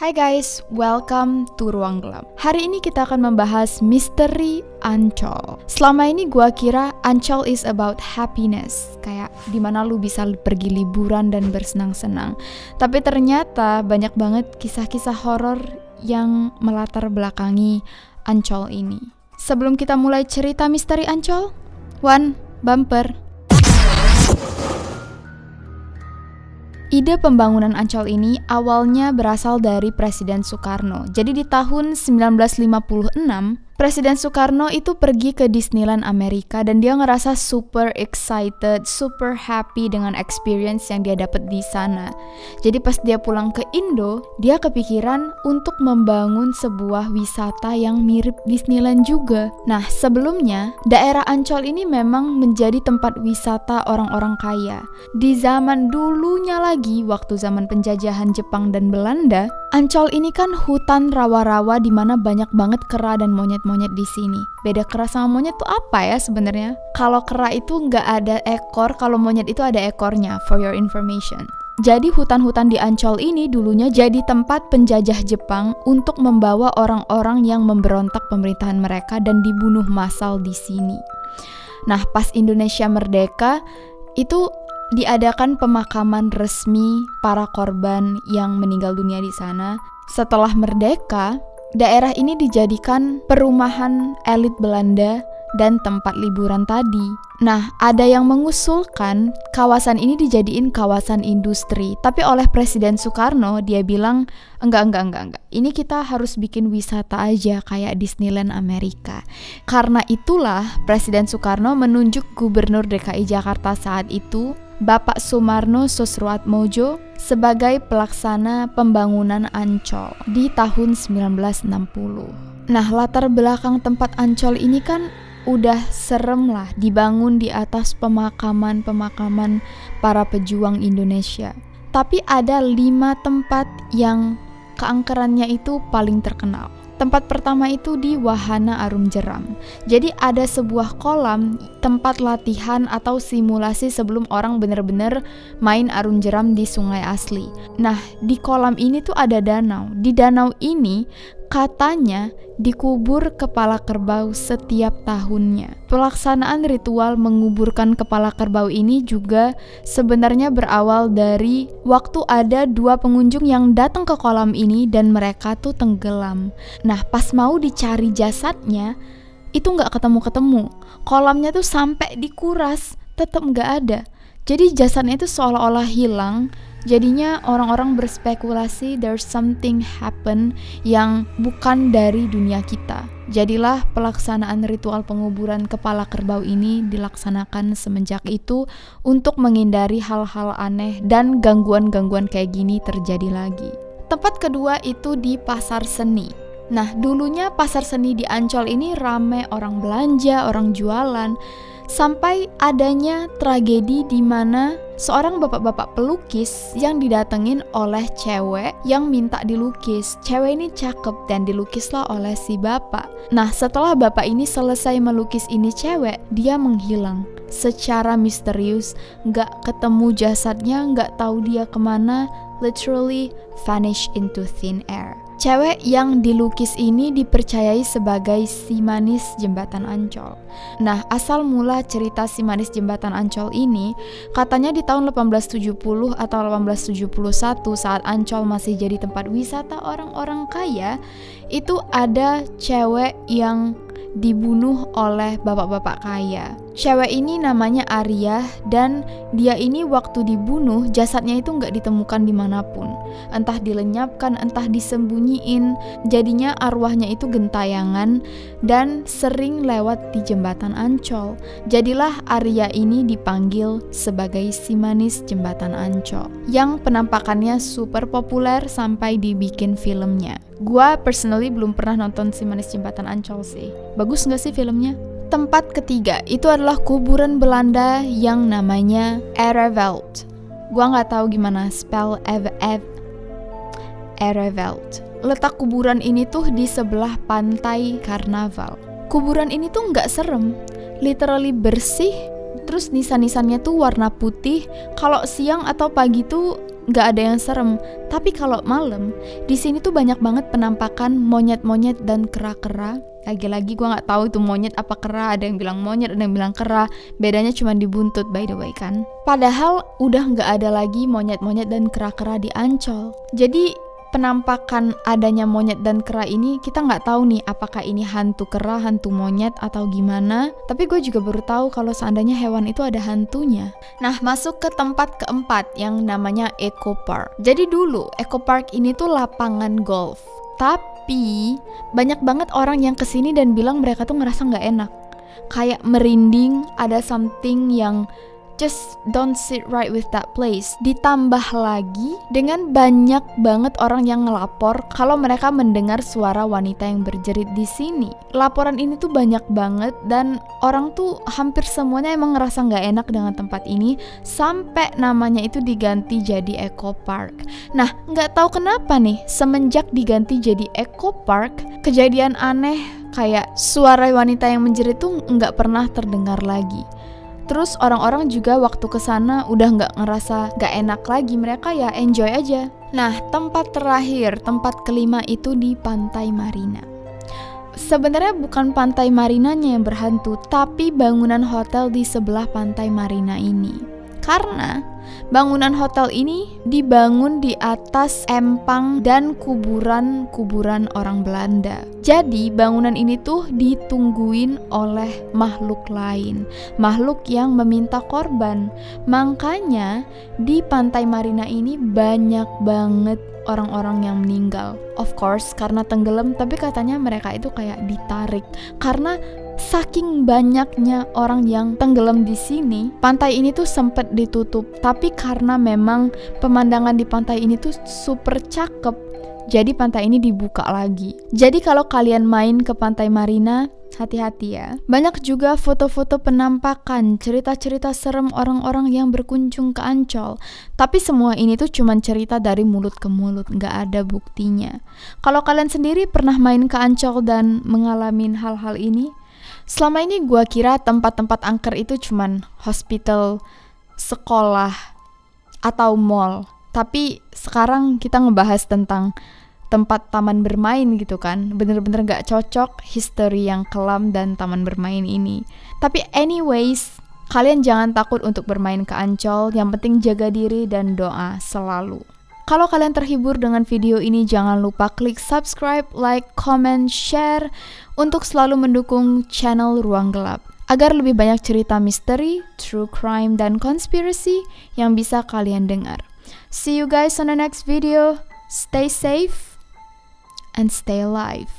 Hai guys, welcome to Ruang Gelap. Hari ini kita akan membahas misteri Ancol. Selama ini gua kira Ancol is about happiness, kayak dimana lu bisa pergi liburan dan bersenang-senang. Tapi ternyata banyak banget kisah-kisah horor yang melatar belakangi Ancol ini. Sebelum kita mulai cerita misteri Ancol, one bumper. Ide pembangunan Ancol ini awalnya berasal dari Presiden Soekarno. Jadi di tahun 1956, Presiden Soekarno itu pergi ke Disneyland Amerika dan dia ngerasa super excited, super happy dengan experience yang dia dapat di sana. Jadi pas dia pulang ke Indo, dia kepikiran untuk membangun sebuah wisata yang mirip Disneyland juga. Nah, sebelumnya daerah Ancol ini memang menjadi tempat wisata orang-orang kaya. Di zaman dulunya lagi, waktu zaman penjajahan Jepang dan Belanda, Ancol ini kan hutan rawa-rawa di mana banyak banget kera dan monyet-monyet di sini. Beda kera sama monyet tuh apa ya sebenarnya? Kalau kera itu nggak ada ekor, kalau monyet itu ada ekornya, for your information. Jadi hutan-hutan di Ancol ini dulunya jadi tempat penjajah Jepang untuk membawa orang-orang yang memberontak pemerintahan mereka dan dibunuh massal di sini. Nah, pas Indonesia merdeka, itu diadakan pemakaman resmi para korban yang meninggal dunia di sana. Setelah merdeka, daerah ini dijadikan perumahan elit Belanda dan tempat liburan tadi. Nah, ada yang mengusulkan kawasan ini dijadiin kawasan industri. Tapi oleh Presiden Soekarno, dia bilang, enggak. Ini kita harus bikin wisata aja kayak Disneyland Amerika. Karena itulah Presiden Soekarno menunjuk Gubernur DKI Jakarta saat itu, Bapak Sumarno Sosroatmojo, sebagai pelaksana pembangunan Ancol di tahun 1960. Nah, latar belakang tempat Ancol ini kan udah serem lah, dibangun di atas pemakaman para pejuang Indonesia. Tapi ada 5 tempat yang keangkerannya itu paling terkenal. Tempat pertama itu di Wahana Arum Jeram. Jadi ada sebuah kolam tempat latihan atau simulasi sebelum orang benar-benar main arum jeram di sungai asli. Nah, di kolam ini tuh ada danau. Di danau ini katanya dikubur kepala kerbau setiap tahunnya. Pelaksanaan ritual menguburkan kepala kerbau ini juga sebenarnya berawal dari waktu ada 2 pengunjung yang datang ke kolam ini dan mereka tuh tenggelam. Nah, pas mau dicari jasadnya, itu nggak ketemu-ketemu. Kolamnya tuh sampai dikuras, tetap nggak ada. Jadi jasadnya itu seolah-olah hilang. Jadinya orang-orang berspekulasi there's something happen yang bukan dari dunia kita. Jadilah pelaksanaan ritual penguburan kepala kerbau ini dilaksanakan semenjak itu untuk menghindari hal-hal aneh dan gangguan-gangguan kayak gini terjadi lagi. Tempat kedua itu di Pasar Seni. Nah, dulunya Pasar Seni di Ancol ini rame orang belanja, orang jualan. Sampai adanya tragedi di mana seorang bapak-bapak pelukis yang didatengin oleh cewek yang minta dilukis. Cewek ini cakep dan dilukislah oleh si bapak. Nah, setelah bapak ini selesai melukis ini cewek, dia menghilang secara misterius, gak ketemu jasadnya, gak tahu dia kemana, literally vanish into thin air. Cewek yang dilukis ini dipercayai sebagai si manis jembatan Ancol. Nah, asal mula cerita si manis jembatan Ancol ini, katanya di tahun 1870 atau 1871 saat Ancol masih jadi tempat wisata orang-orang kaya, itu ada cewek yang dibunuh oleh bapak-bapak kaya. Cewek ini namanya Arya dan dia ini waktu dibunuh jasadnya itu nggak ditemukan dimanapun. Entah dilenyapkan, entah disembunyiin. Jadinya arwahnya itu gentayangan dan sering lewat di jembatan Ancol. Jadilah Arya ini dipanggil sebagai si manis jembatan Ancol, yang penampakannya super populer sampai dibikin filmnya. Gua personally belum pernah nonton si manis jembatan Ancol sih. Bagus nggak sih filmnya? Tempat ketiga itu adalah kuburan Belanda yang namanya Ereveld. Gua nggak tahu gimana spell Ereveld. Letak kuburan ini tuh di sebelah pantai Karnaval. Kuburan ini tuh nggak serem, literally bersih. Terus nisan-nisannya tuh warna putih. Kalau siang atau pagi tuh nggak ada yang serem. Tapi kalau malam, di sini tuh banyak banget penampakan monyet-monyet dan kera-kera. Lagi-lagi gue nggak tahu itu monyet apa kera. Ada yang bilang monyet, ada yang bilang kera. Bedanya cuma di buntut, by the way kan. Padahal udah nggak ada lagi monyet-monyet dan kera-kera di Ancol. Jadi penampakan adanya monyet dan kera ini kita nggak tahu nih apakah ini hantu kera, hantu monyet atau gimana. Tapi gue juga baru tahu kalau seandainya hewan itu ada hantunya. Nah, masuk ke tempat keempat yang namanya Eco Park. Jadi dulu Eco Park ini tuh lapangan golf. Tapi banyak banget orang yang kesini dan bilang mereka tuh ngerasa nggak enak. Kayak merinding, ada something yang just don't sit right with that place. Ditambah lagi dengan banyak banget orang yang ngelapor kalau mereka mendengar suara wanita yang berjerit di sini. Laporan ini tuh banyak banget dan orang tuh hampir semuanya emang ngerasa nggak enak dengan tempat ini sampai namanya itu diganti jadi Eco Park. Nah, nggak tahu kenapa nih semenjak diganti jadi Eco Park, kejadian aneh kayak suara wanita yang menjerit tuh nggak pernah terdengar lagi. Terus orang-orang juga waktu kesana udah nggak ngerasa nggak enak lagi, mereka ya enjoy aja. Nah, tempat terakhir, tempat kelima itu di Pantai Marina. Sebenarnya bukan Pantai Marinanya yang berhantu, tapi bangunan hotel di sebelah Pantai Marina ini. Karena bangunan hotel ini dibangun di atas empang dan kuburan orang Belanda. Jadi bangunan ini tuh ditungguin oleh makhluk lain, makhluk yang meminta korban. Makanya di Pantai Marina ini banyak banget orang-orang yang meninggal. Of course karena tenggelam, tapi katanya mereka itu kayak ditarik. Karena saking banyaknya orang yang tenggelam di sini, pantai ini tuh sempat ditutup. Tapi karena memang pemandangan di pantai ini tuh super cakep, jadi pantai ini dibuka lagi. Jadi kalau kalian main ke Pantai Marina, hati-hati ya. Banyak juga foto-foto penampakan, cerita-cerita serem orang-orang yang berkunjung ke Ancol. Tapi semua ini tuh cuman cerita dari mulut ke mulut, nggak ada buktinya. Kalau kalian sendiri pernah main ke Ancol dan mengalami hal-hal ini? Selama ini gue kira tempat-tempat angker itu cuman hospital, sekolah, atau mall. Tapi sekarang kita ngebahas tentang tempat taman bermain gitu kan. Bener-bener gak cocok history yang kelam dan taman bermain ini. Tapi anyways, kalian jangan takut untuk bermain ke Ancol. Yang penting jaga diri dan doa selalu. Kalau kalian terhibur dengan video ini, jangan lupa klik subscribe, like, comment, share untuk selalu mendukung channel Ruang Gelap agar lebih banyak cerita misteri, true crime, dan conspiracy yang bisa kalian dengar. See you guys on the next video. Stay safe and stay alive.